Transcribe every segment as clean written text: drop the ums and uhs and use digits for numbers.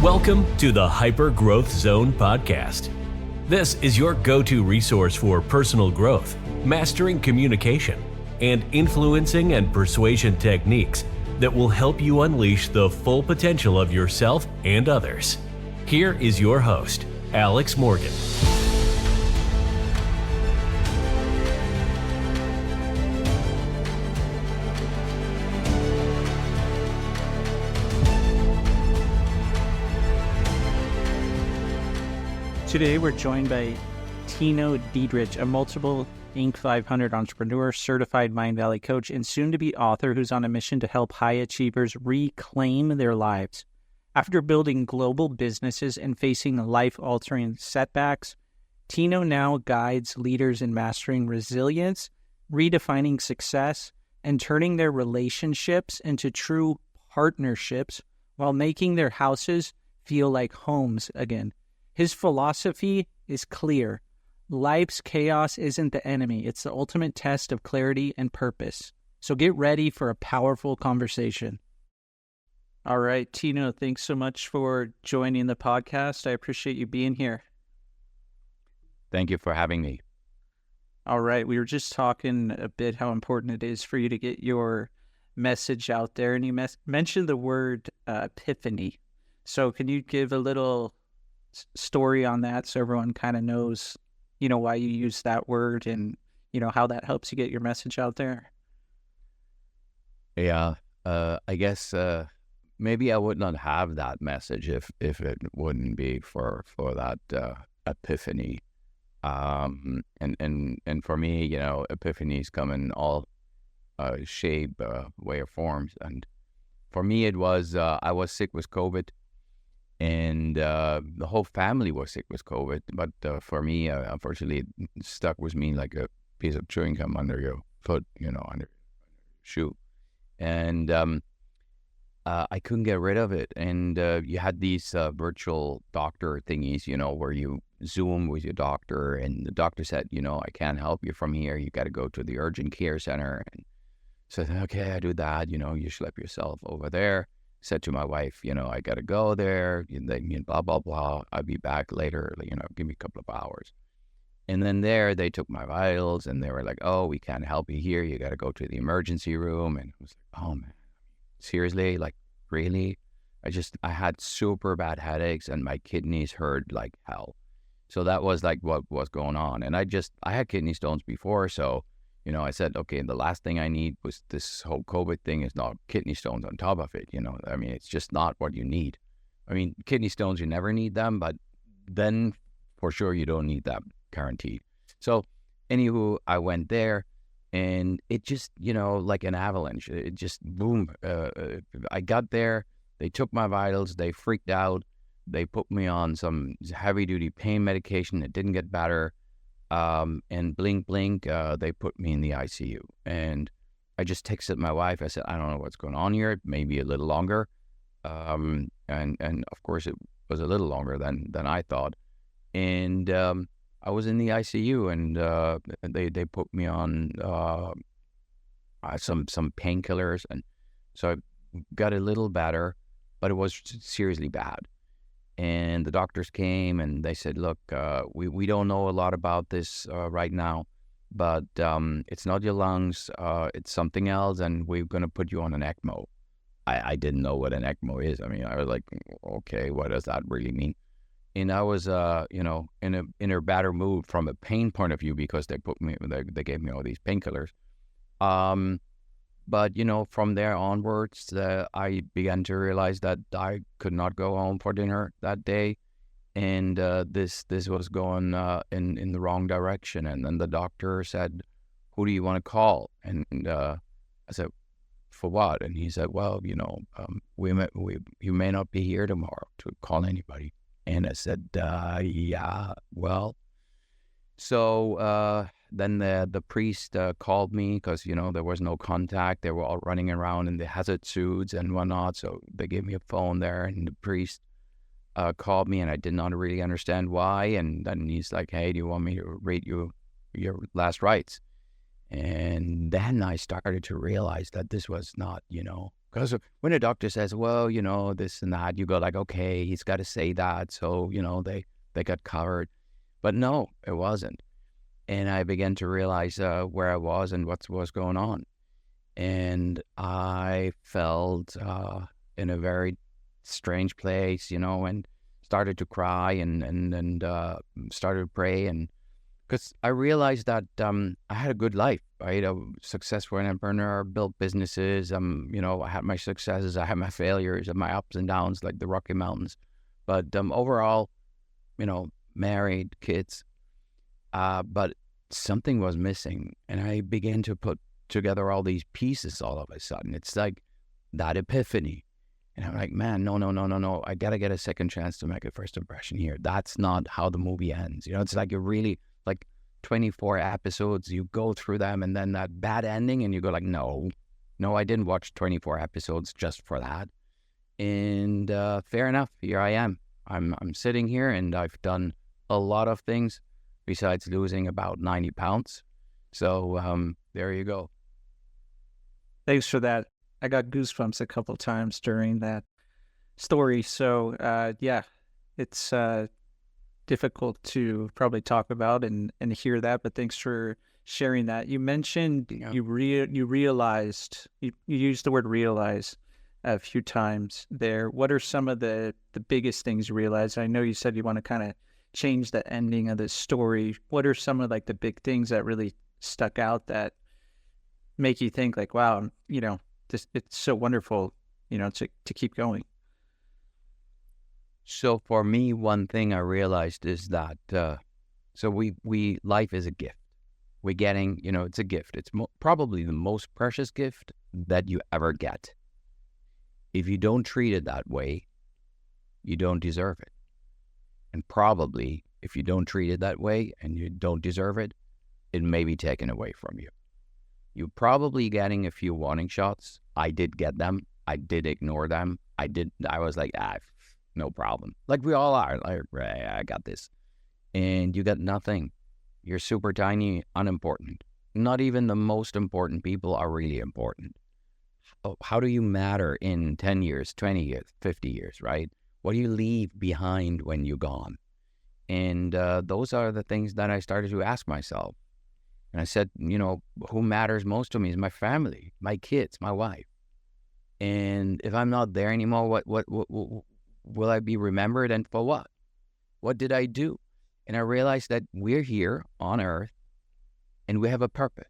Welcome to the Hyper Growth Zone podcast. This is your go-to resource for personal growth, mastering communication, and influencing and persuasion techniques that will help you unleash the full potential of yourself and others. Here is your host, Alex Morgan. Today, we're joined by Tino Dietrich, a multiple Inc. 500 entrepreneur, certified Mindvalley coach, and soon-to-be author who's on a mission to help high achievers reclaim their lives. After building global businesses and facing life-altering setbacks, Tino now guides leaders in mastering resilience, redefining success, and turning their relationships into true partnerships while making their houses feel like homes again. His philosophy is clear. Life's chaos isn't the enemy. It's the ultimate test of clarity and purpose. So get ready for a powerful conversation. All right, Tino, thanks so much for joining the podcast. I appreciate you being here. Thank you for having me. All right, we were just talking a bit how important it is for you to get your message out there, and you mentioned the word epiphany. So can you give a little story on that so everyone kind of knows, why you use that word and, how that helps you get your message out there? Yeah, I guess maybe I would not have that message if it wouldn't be for that epiphany. And for me, epiphanies come in all shape, way of forms. And for me, it was I was sick with COVID. And the whole family was sick with COVID, but for me, unfortunately, it stuck with me like a piece of chewing gum under your foot, under your shoe. And I couldn't get rid of it. And you had these virtual doctor thingies, where you Zoom with your doctor, and the doctor said, I can't help you from here. You got to go to the urgent care center. And so I said, okay, I do that. You schlep yourself over there. Said to my wife, I got to go there, blah, blah, blah. I'll be back later, give me a couple of hours. And then there, they took my vitals, and they were like, oh, we can't help you here. You got to go to the emergency room. And I was like, oh, man, seriously? Like, really? I had super bad headaches, and my kidneys hurt like hell. So that was like what was going on. And I had kidney stones before, so I said, okay, the last thing I need was this whole COVID thing is not kidney stones on top of it. It's just not what you need. Kidney stones, you never need them, but then for sure you don't need them, guaranteed. So anywho, I went there, and it just, like an avalanche, it just boom. I got there, they took my vitals, they freaked out. They put me on some heavy duty pain medication. It didn't get better. And blink, they put me in the ICU. And I just texted my wife. I said, I don't know what's going on here. Maybe a little longer. And of course it was a little longer than I thought. And I was in the ICU, and they put me on some painkillers. And so I got a little better, but it was seriously bad. And the doctors came, and they said, look, we don't know a lot about this right now, but it's not your lungs, it's something else, and we're going to put you on an ECMO. I didn't know what an ECMO is. I was like, okay, what does that really mean? And I was, in a better mood from a pain point of view, because they gave me all these painkillers. But, from there onwards, I began to realize that I could not go home for dinner that day. And this was going in the wrong direction. And then the doctor said, who do you want to call? And I said, for what? And he said, well, you may not be here tomorrow to call anybody. And I said, yeah, well. So then the priest called me, because, there was no contact. They were all running around in the hazard suits and whatnot. So they gave me a phone there, and the priest called me, and I did not really understand why. And then he's like, hey, do you want me to read you your last rites? And then I started to realize that this was not, Because when a doctor says, well, this and that, you go like, okay, he's got to say that. So, they got covered. But no, it wasn't. And I began to realize where I was and what was going on. And I felt in a very strange place, and started to cry and started to pray. And because I realized that I had a good life. I had a successful entrepreneur, built businesses. I had my successes, I had my failures, and my ups and downs, like the Rocky Mountains. But overall, married, kids. But something was missing, and I began to put together all these pieces all of a sudden. It's like that epiphany. And I'm like, man, no. I got to get a second chance to make a first impression here. That's not how the movie ends. It's like you really, like 24 episodes, you go through them, and then that bad ending, and you go like, no, I didn't watch 24 episodes just for that. And fair enough, here I am. I'm sitting here, and I've done a lot of things besides losing about 90 pounds. So there you go. Thanks for that. I got goosebumps a couple times during that story. So yeah, it's difficult to probably talk about and hear that, but thanks for sharing that. You mentioned you realized, you used the word realize a few times there. What are some of the biggest things you realized? I know you said you want to kind of change the ending of the story. What are some of like the big things that really stuck out that make you think like, wow, it's so wonderful, to keep going? So for me, one thing I realized is that, life is a gift. We're getting, it's a gift. It's probably the most precious gift that you ever get. If you don't treat it that way, you don't deserve it. And probably if you don't treat it that way and you don't deserve it, it may be taken away from you. You're probably getting a few warning shots. I did get them. I did ignore them. I was like, no problem. Like we all are. Like, I got this. And you got nothing. You're super tiny, unimportant. Not even the most important people are really important. How do you matter in 10 years, 20 years, 50 years, right? What do you leave behind when you're gone? And those are the things that I started to ask myself. And I said, who matters most to me is my family, my kids, my wife. And if I'm not there anymore, what will I be remembered, and for what? What did I do? And I realized that we're here on Earth and we have a purpose.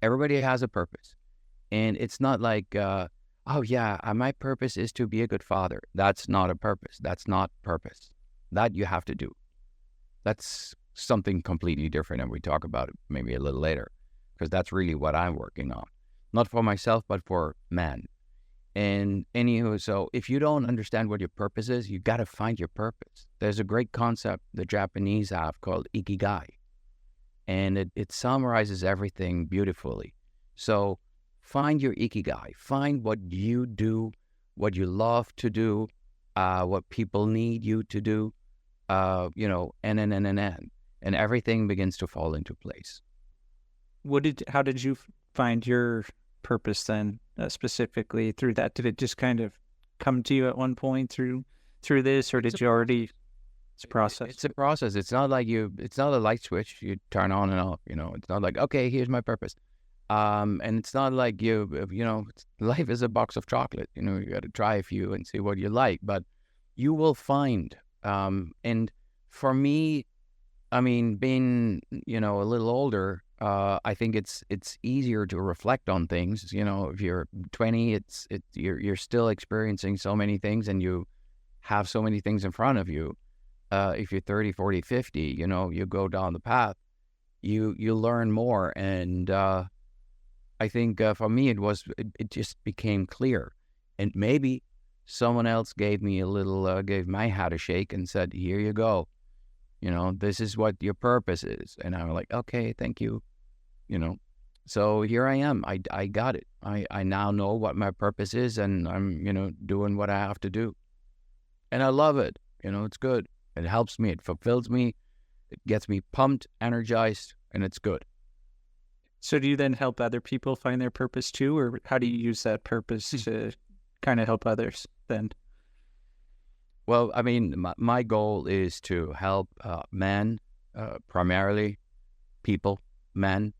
Everybody has a purpose. And it's not like, my purpose is to be a good father. That's not a purpose. That's not purpose. That you have to do. That's something completely different, and we talk about it maybe a little later, because that's really what I'm working on. Not for myself, but for man. And anywho, so if you don't understand what your purpose is, you got to find your purpose. There's a great concept the Japanese have called ikigai, and it summarizes everything beautifully. So find your ikigai. Find what you do, what you love to do, what people need you to do, and everything begins to fall into place. How did you find your purpose then, specifically through that? Did it just kind of come to you at one point through this, or did you already? It's a process. It's a process. It's not like it's not a light switch you turn on and off. It's not like, okay, here's my purpose. And it's not like life is a box of chocolate. You got to try a few and see what you like, but you will find. And for me, being, a little older, I think it's easier to reflect on things. If you're 20, you're still experiencing so many things, and you have so many things in front of you. If you're 30, 40, 50, you go down the path, you learn more. And I think for me, it just became clear. And maybe someone else gave my hat a shake and said, here you go. This is what your purpose is. And I'm like, okay, thank you. So here I am. I got it. I now know what my purpose is, and I'm, doing what I have to do. And I love it. It's good. It helps me. It fulfills me. It gets me pumped, energized, and it's good. So do you then help other people find their purpose too, or how do you use that purpose to kind of help others then? Well, I mean, my goal is to help men, primarily people, men,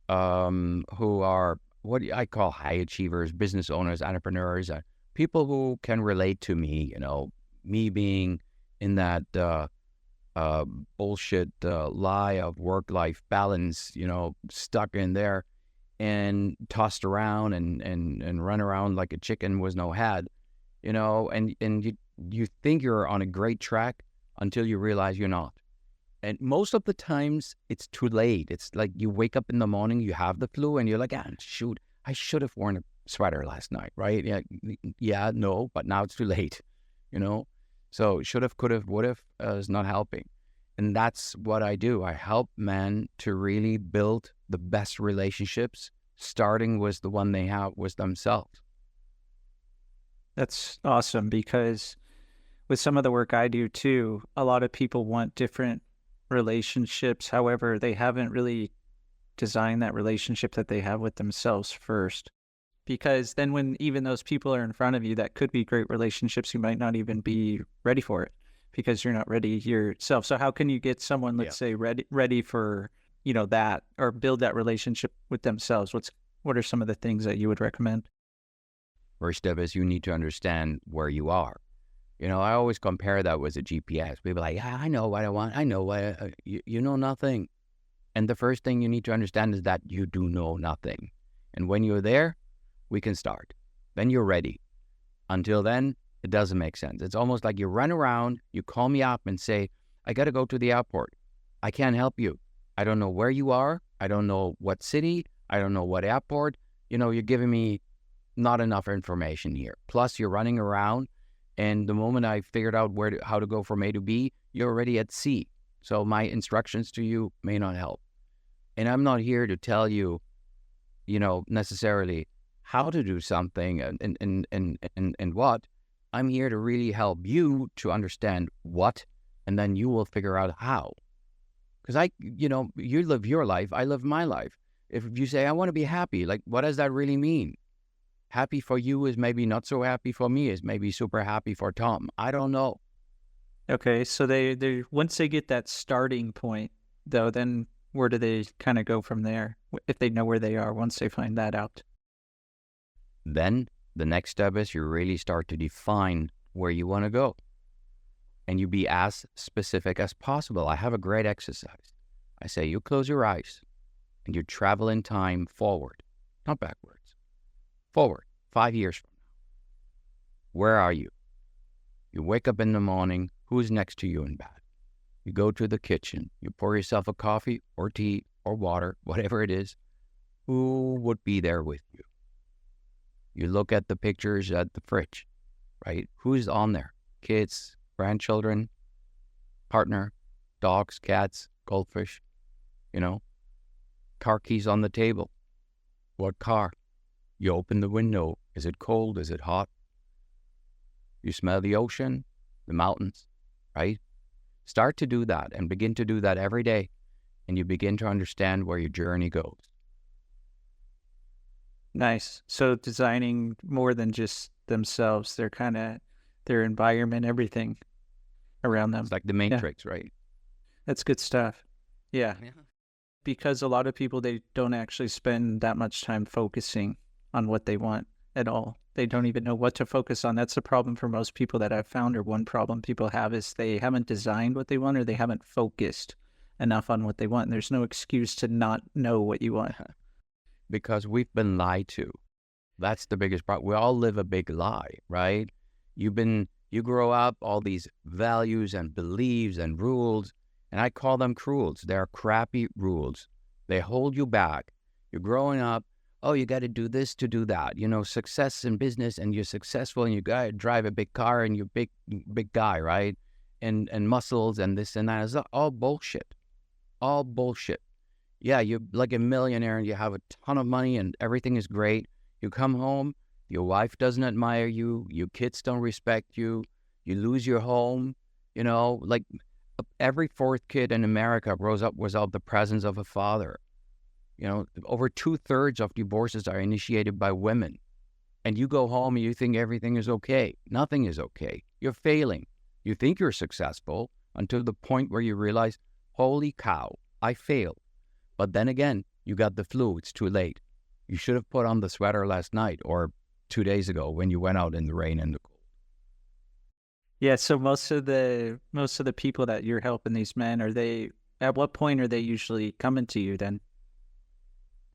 who are what I call high achievers, business owners, entrepreneurs, people who can relate to me, me being in that bullshit lie of work-life balance, stuck in there and tossed around and run around like a chicken with no head, and you think you're on a great track until you realize you're not. And most of the times it's too late. It's like you wake up in the morning, you have the flu, and you're like, shoot, I should have worn a sweater last night, right? Yeah, no, but now it's too late, So should have, could have, would have is not helping. And that's what I do. I help men to really build the best relationships, starting with the one they have with themselves. That's awesome, because with some of the work I do too, a lot of people want different relationships. However, they haven't really designed that relationship that they have with themselves first. Because then when even those people are in front of you, that could be great relationships, you might not even be ready for it because you're not ready yourself. So how can you get someone, let's say, ready for, that, or build that relationship with themselves? What are some of the things that you would recommend? First step is you need to understand where you are. I always compare that with a GPS. People are like, I know what I want. I know what, you know nothing. And the first thing you need to understand is that you do know nothing. And when you're there, we can start. Then you're ready. Until then, it doesn't make sense. It's almost like you run around, you call me up and say, I got to go to the airport. I can't help you. I don't know where you are. I don't know what city. I don't know what airport. You're giving me not enough information here. Plus, you're running around. And the moment I figured out how to go from A to B, you're already at C. So my instructions to you may not help. And I'm not here to tell you, necessarily how to do something and what. I'm here to really help you to understand what, and then you will figure out how. Because you live your life, I live my life. If you say, I want to be happy, like, what does that really mean? Happy for you is maybe not so happy for me, is maybe super happy for Tom. I don't know. Okay, so they once they get that starting point, though, then where do they kind of go from there, if they know where they are once they find that out? Then the next step is you really start to define where you want to go. And you be as specific as possible. I have a great exercise. I say you close your eyes and you travel in time forward, not backwards. Forward, 5 years from now. Where are you? You wake up in the morning, who's next to you in bed? You go to the kitchen, you pour yourself a coffee or tea or water, whatever it is. Who would be there with you? You look at the pictures at the fridge, right? Who's on there? Kids, grandchildren, partner, dogs, cats, goldfish, car keys on the table. What car? You open the window. Is it cold? Is it hot? You smell the ocean, the mountains, right? Start to do that and begin to do that every day. And you begin to understand where your journey goes. Nice. So designing more than just themselves, they're kind of their environment, everything around them. It's like the Matrix, right? That's good stuff. Yeah. Because a lot of people, they don't actually spend that much time focusing on what they want at all. They don't even know what to focus on. That's the problem for most people that I've found, or one problem people have is they haven't designed what they want, or they haven't focused enough on what they want. And there's no excuse to not know what you want. Because we've been lied to. That's the biggest problem. We all live a big lie, right? You grow up, all these values and beliefs and rules, and I call them cruels. They're crappy rules. They hold you back. You're growing up, you got to do this to do that. Success in business, and you're successful, and you got to drive a big car, and you're big guy, right? And muscles and this and that. It's all bullshit. All bullshit. Yeah, you're like a millionaire and you have a ton of money and everything is great. You come home, your wife doesn't admire you, your kids don't respect you, you lose your home. Like every fourth kid in America grows up without the presence of a father. Over 2/3 of divorces are initiated by women. And you go home and you think everything is okay. Nothing is okay. You're failing. You think you're successful until the point where you realize, holy cow, I failed. But then again, you got the flu. It's too late. You should have put on the sweater last night or 2 days ago when you went out in the rain and the cold. Yeah, so most of the people that you're helping, these men, at what point are they usually coming to you then?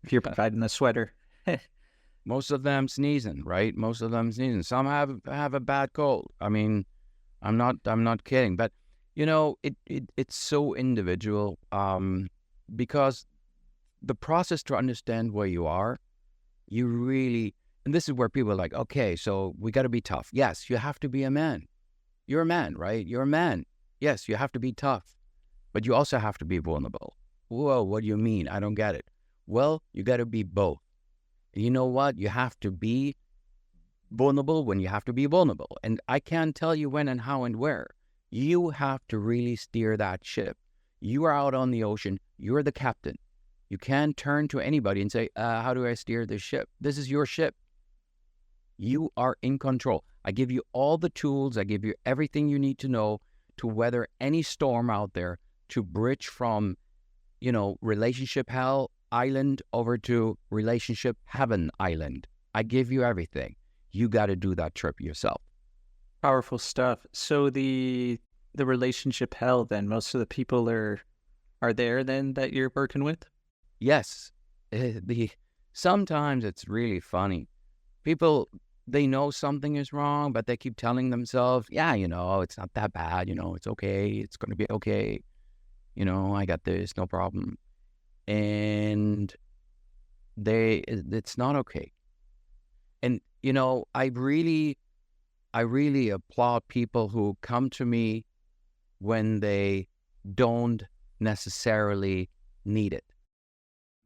If you're providing the sweater. Most of them sneezing, right? Most of them sneezing. Some have a bad cold. I mean, I'm not kidding. But it's so individual, because the process to understand where you are, you really, and this is where people are like, okay, so we got to be tough. Yes, you have to be a man. You're a man, right? You're a man. Yes, you have to be tough, but you also have to be vulnerable. Whoa, what do you mean? I don't get it. Well, you got to be both. And you know what? You have to be vulnerable when you have to be vulnerable. And I can't tell you when and how and where. You have to really steer that ship. You are out on the ocean. You're the captain. You can't turn to anybody and say, how do I steer this ship? This is your ship. You are in control. I give you all the tools. I give you everything you need to know to weather any storm out there, to bridge from, relationship hell island over to relationship heaven island. I give you everything. You got to do that trip yourself. Powerful stuff. So the relationship hell, then most of the people are there then that you're working with? Yes. Sometimes it's really funny. People, they know something is wrong, but they keep telling themselves, yeah, it's not that bad. It's okay. It's going to be okay. I got this, no problem. And it's not okay. And, I really applaud people who come to me when they don't necessarily need it,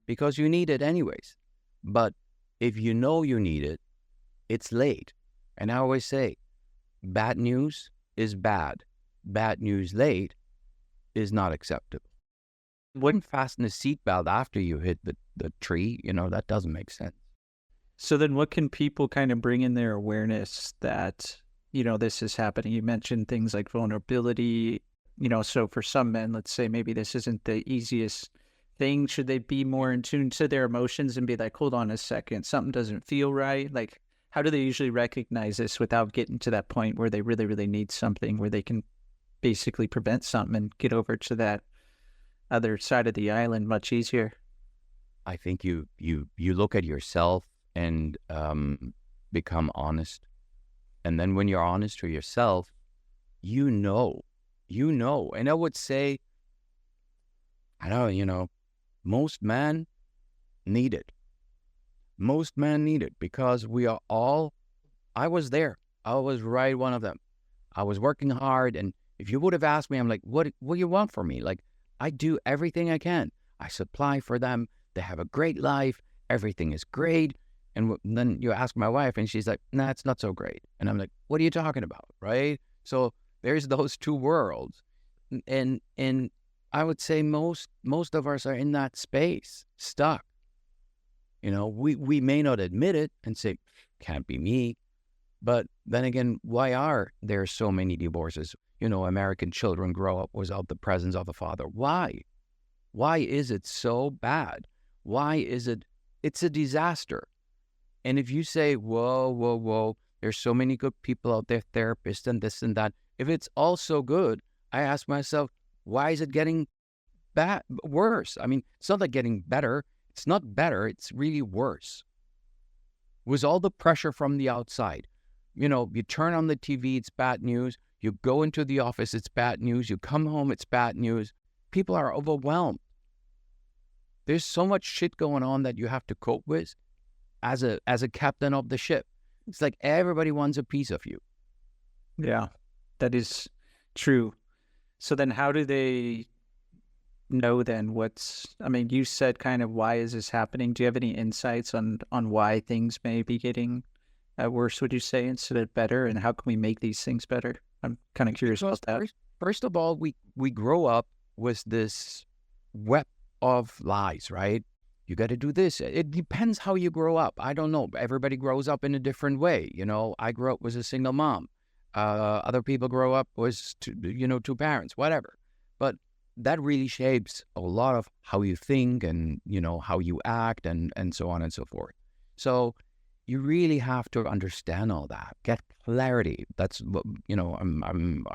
because you need it anyways. But if you know you need it, it's late. And I always say, bad news is bad. Bad news late is not acceptable. Wouldn't fasten a seatbelt after you hit the tree. That doesn't make sense. So then what can people kind of bring in their awareness that, this is happening? You mentioned things like vulnerability, so for some men, let's say maybe this isn't the easiest thing. Should they be more in tune to their emotions and be like, hold on a second, something doesn't feel right? Like, how do they usually recognize this without getting to that point where they really, really need something, where they can basically prevent something and get over to that other side of the island much easier? I think you look at yourself and become honest. And then when you're honest with yourself, and I would say, most men need it. Most men need it because we are all, I was there. I was right one of them. I was working hard. And if you would have asked me, I'm like, what do you want from me? Like, I do everything I can. I supply for them. They have a great life. Everything is great. And then you ask my wife and she's like, nah, it's not so great. And I'm like, what are you talking about? Right? So there's those two worlds. And I would say most of us are in that space, stuck. We may not admit it and say, can't be me. But then again, why are there so many divorces? American children grow up without the presence of a father. Why? Why is it so bad? Why is it? It's a disaster. And if you say, whoa, there's so many good people out there, therapists and this and that. If it's all so good, I ask myself, why is it getting worse? I mean, it's not like getting better. It's not better. It's really worse. With all the pressure from the outside, you turn on the TV, it's bad news. You go into the office, it's bad news. You come home, it's bad news. People are overwhelmed. There's so much shit going on that you have to cope with as a captain of the ship. It's like everybody wants a piece of you. Yeah, that is true. So then how do they know then you said kind of why is this happening? Do you have any insights on why things may be getting worse, would you say, instead of better? And how can we make these things better? I'm kind of curious about that. First of all, we grow up with this web of lies, right? You got to do this. It depends how you grow up. I don't know. Everybody grows up in a different way. I grew up with a single mom. Other people grow up with, two parents, whatever. But that really shapes a lot of how you think and, how you act and so on and so forth. So you really have to understand all that. Get clarity. That's what, I'm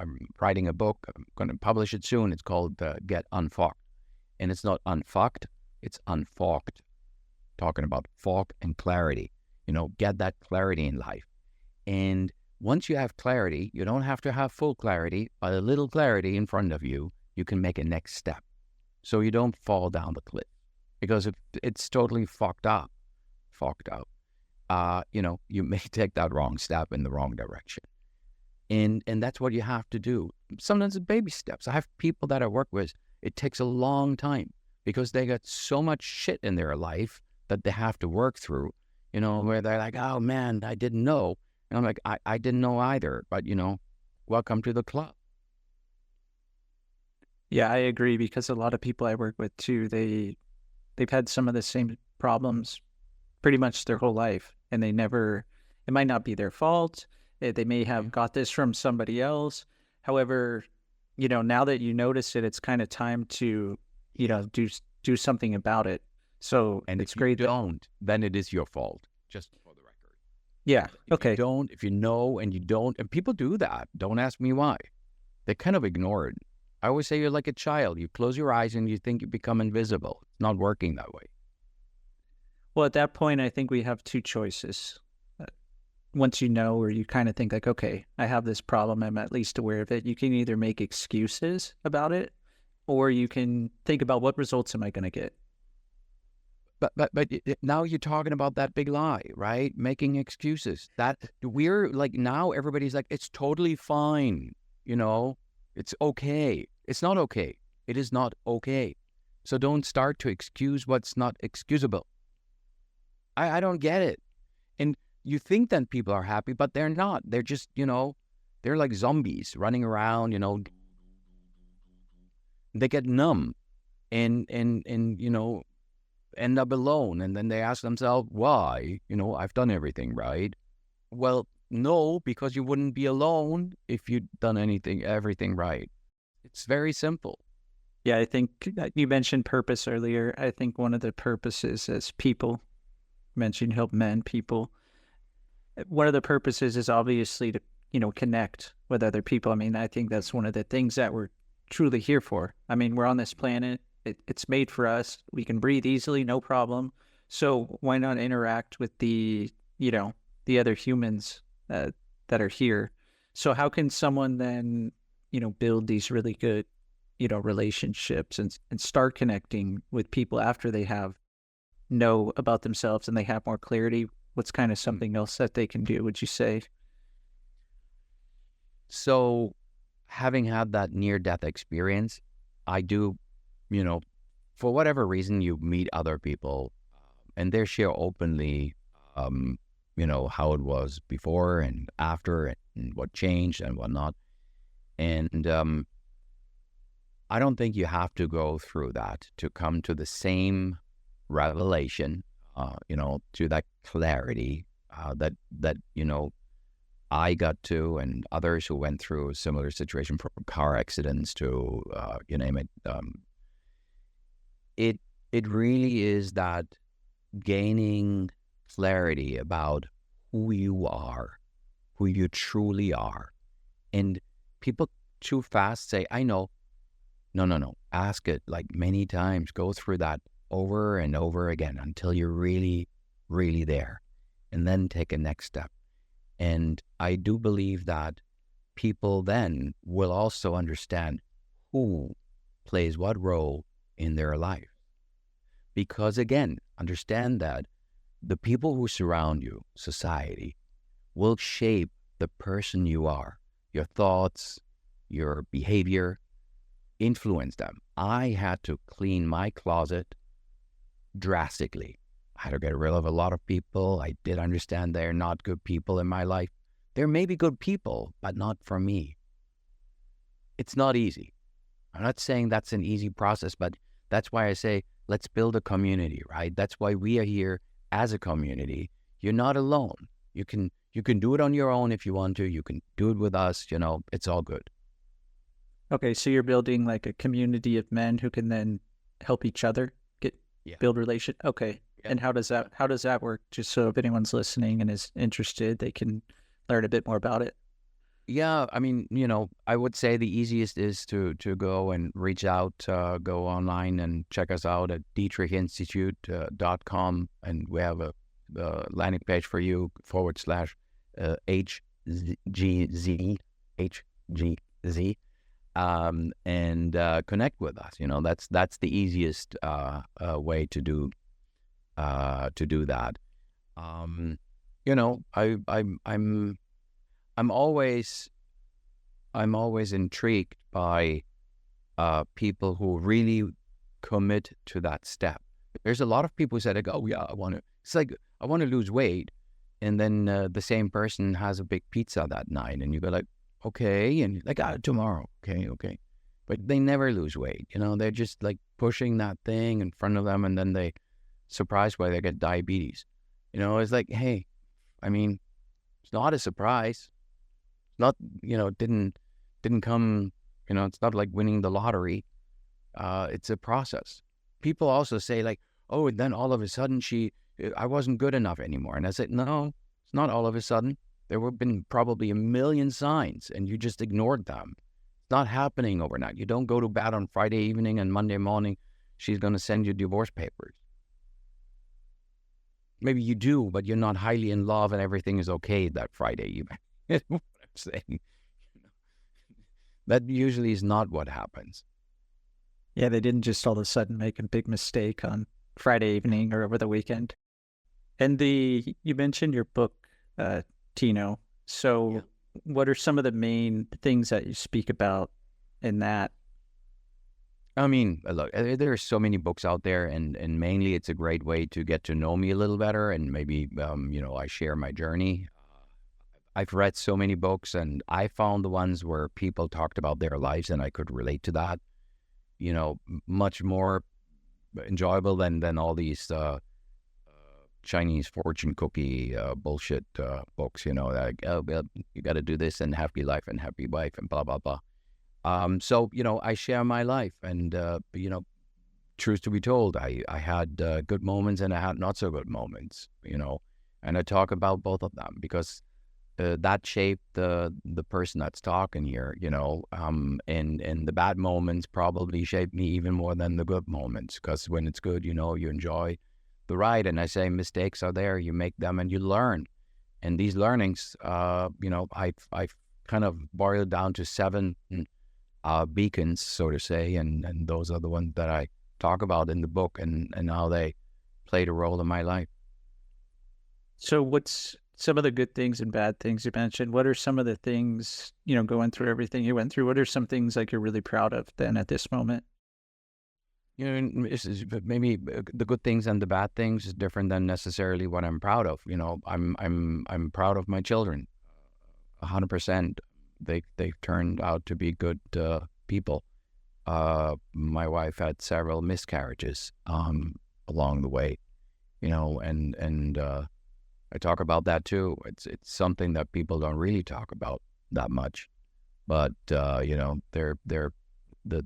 writing a book. I'm going to publish it soon. It's called Get Unfucked. And it's not unfucked. It's unfucked. Talking about fuck and clarity. Get that clarity in life. And once you have clarity, you don't have to have full clarity, but a little clarity in front of you, you can make a next step. So you don't fall down the cliff. Because if it's totally fucked up, you may take that wrong step in the wrong direction. And that's what you have to do. Sometimes it's baby steps. I have people that I work with, it takes a long time because they got so much shit in their life that they have to work through, where they're like, oh man, I didn't know. And I'm like, I didn't know either, but welcome to the club. Yeah, I agree, because a lot of people I work with too, they've had some of the same problems pretty much their whole life, and it might not be their fault. They may have got this from somebody else. However, now that you notice it, it's kind of time to, do something about it. So, and it's if great. you don't, then it is your fault, just for the record. Yeah. Okay. If you know and you don't, and people do that, don't ask me why. They kind of ignore it. I always say you're like a child. You close your eyes and you think you become invisible. It's not working that way. Well, at that point, I think we have two choices. Once you know, or you kind of think like, okay, I have this problem, I'm at least aware of it. You can either make excuses about it, or you can think about what results am I going to get. But now you're talking about that big lie, right? Making excuses. That we're like, now everybody's like, it's totally fine. It's okay. It's not okay. It is not okay. So don't start to excuse what's not excusable. I don't get it. And you think that people are happy, but they're not. They're just, they're like zombies running around, they get numb and end up alone. And then they ask themselves, why? I've done everything right. Well, no, because you wouldn't be alone if you'd done everything right. It's very simple. Yeah, I think you mentioned purpose earlier. I think one of the purposes as people, mentioned help men, people. One of the purposes is obviously to, connect with other people. I mean, I think that's one of the things that we're truly here for. I mean, we're on this planet. It's made for us. We can breathe easily, no problem. So why not interact with the other humans that are here? So how can someone then, build these really good, relationships and start connecting with people after they know about themselves and they have more clarity? What's kind of something else that they can do, would you say? So having had that near-death experience, I do, for whatever reason, you meet other people and they share openly, how it was before and after and what changed and whatnot. And I don't think you have to go through that to come to the same revelation, to that clarity that I got to, and others who went through a similar situation, from car accidents to you name it. It really is that gaining clarity about who you are, who you truly are. And people too fast say, I know. No. Ask it like many times. Go through that over and over again until you're really, really there. And then take a next step. And I do believe that people then will also understand who plays what role in their life. Because again, understand that the people who surround you, society, will shape the person you are. Your thoughts, your behavior, influence them. I had to clean my closet drastically. I had to get rid of a lot of people. I did understand they're not good people in my life. There may be good people, but not for me. It's not easy. I'm not saying that's an easy process, but that's why I say let's build a community, right? That's why we are here as a community. You're not alone. You can do it on your own if you want to. You can do it with us. It's all good. Okay, so you're building like a community of men who can then help each other build relation. Okay. Yeah. And how does that work? Just so if anyone's listening and is interested, they can learn a bit more about it. Yeah, I mean, I would say the easiest is to go and reach out, go online and check us out at dietrichinstitute.com, and we have a landing page for you /HGZ, and connect with us. That's the easiest way to do that. I'm always intrigued by people who really commit to that step. There's a lot of people who say, like, oh yeah, it's like, I want to lose weight. And then the same person has a big pizza that night, and you go like, okay. And like, tomorrow. Okay. But they never lose weight. They're just like pushing that thing in front of them, and then they surprised why they get diabetes. It's like, hey, I mean, it's not a surprise. Not, didn't come, it's not like winning the lottery. It's a process. People also say like, oh, and then all of a sudden I wasn't good enough anymore. And I said, no, it's not all of a sudden. There have been probably a million signs and you just ignored them. It's not happening overnight. You don't go to bed on Friday evening and Monday morning, she's going to send you divorce papers. Maybe you do, but you're not highly in love and everything is okay that Friday evening. What I'm saying. That usually is not what happens. Yeah, they didn't just all of a sudden make a big mistake on Friday evening or over the weekend. And you mentioned your book, Tino. So what are some of the main things that you speak about in that? I mean, look, there are so many books out there, and mainly it's a great way to get to know me a little better, and maybe, I share my journey. I've read so many books, and I found the ones where people talked about their lives, and I could relate to that, much more enjoyable than all these Chinese fortune cookie bullshit books, like, oh, well, you got to do this and happy life and happy wife and blah, blah, blah. So, I share my life, and, truth to be told, I had good moments and I had not so good moments, and I talk about both of them because that shaped the person that's talking here, and the bad moments probably shaped me even more than the good moments, because when it's good, you enjoy the ride. And I say mistakes are there, you make them and you learn. And these learnings, I've kind of boiled down to 7 beacons, so to say, and those are the ones that I talk about in the book and how they played a role in my life. So what's some of the good things and bad things you mentioned? What are some of the things, going through everything you went through, what are some things like you're really proud of then at this moment? Maybe the good things and the bad things is different than necessarily what I'm proud of. I'm proud of my children, 100%. They've turned out to be good people. My wife had several miscarriages along the way, and I talk about that too. It's something that people don't really talk about that much, but that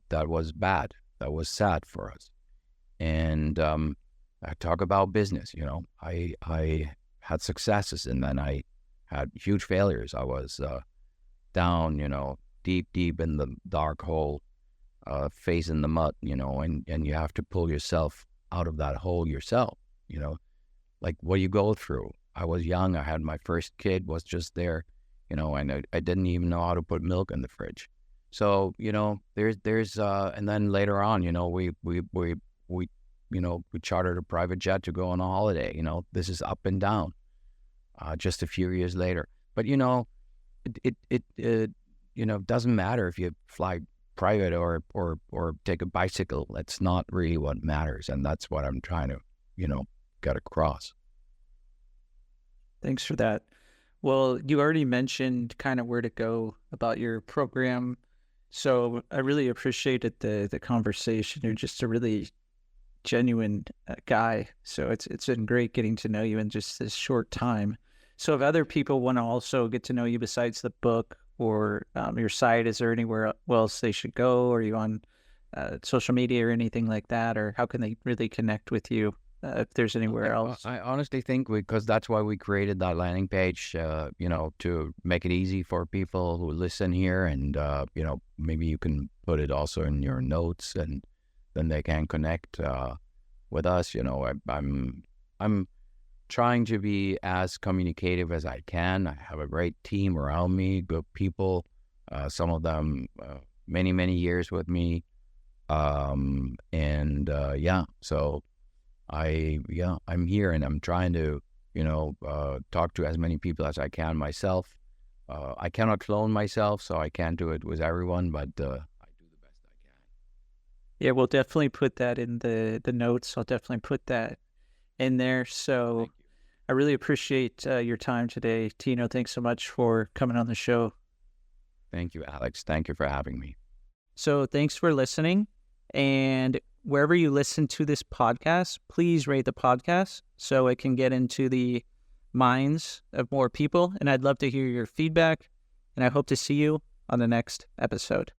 was bad. That was sad for us. And I talk about business. I had successes, and then I had huge failures. I was down, deep in the dark hole, face in the mud, and you have to pull yourself out of that hole yourself. Like what you go through. I was young. I had my first kid, was just there, and I didn't even know how to put milk in the fridge. So, there's and then later on, we chartered a private jet to go on a holiday. This is up and down, just a few years later. But, it doesn't matter if you fly private or take a bicycle. That's not really what matters. And that's what I'm trying to, get across. Thanks for that. Well, you already mentioned kind of where to go about your program. So I really appreciated the conversation. You're just a really genuine guy. So it's been great getting to know you in just this short time. So if other people want to also get to know you besides the book or your site, is there anywhere else they should go? Are you on social media or anything like that? Or how can they really connect with you if there's anywhere else? I honestly think because that's why we created that landing page, to make it easy for people who listen here, and maybe you can put it also in your notes, and then they can connect with us. I'm trying to be as communicative as I can. I have a great team around me, good people, some of them many years with me, so I'm here, and I'm trying to talk to as many people as I can myself. I cannot clone myself, so I can't do it with everyone, but I do the best I can. Yeah, we'll definitely put that in the notes. I'll definitely put that in there. So I really appreciate your time today, Tino. Thanks so much for coming on the show. Thank you, Alex. Thank you for having me. So thanks for listening. And wherever you listen to this podcast, please rate the podcast so it can get into the minds of more people. And I'd love to hear your feedback. And I hope to see you on the next episode.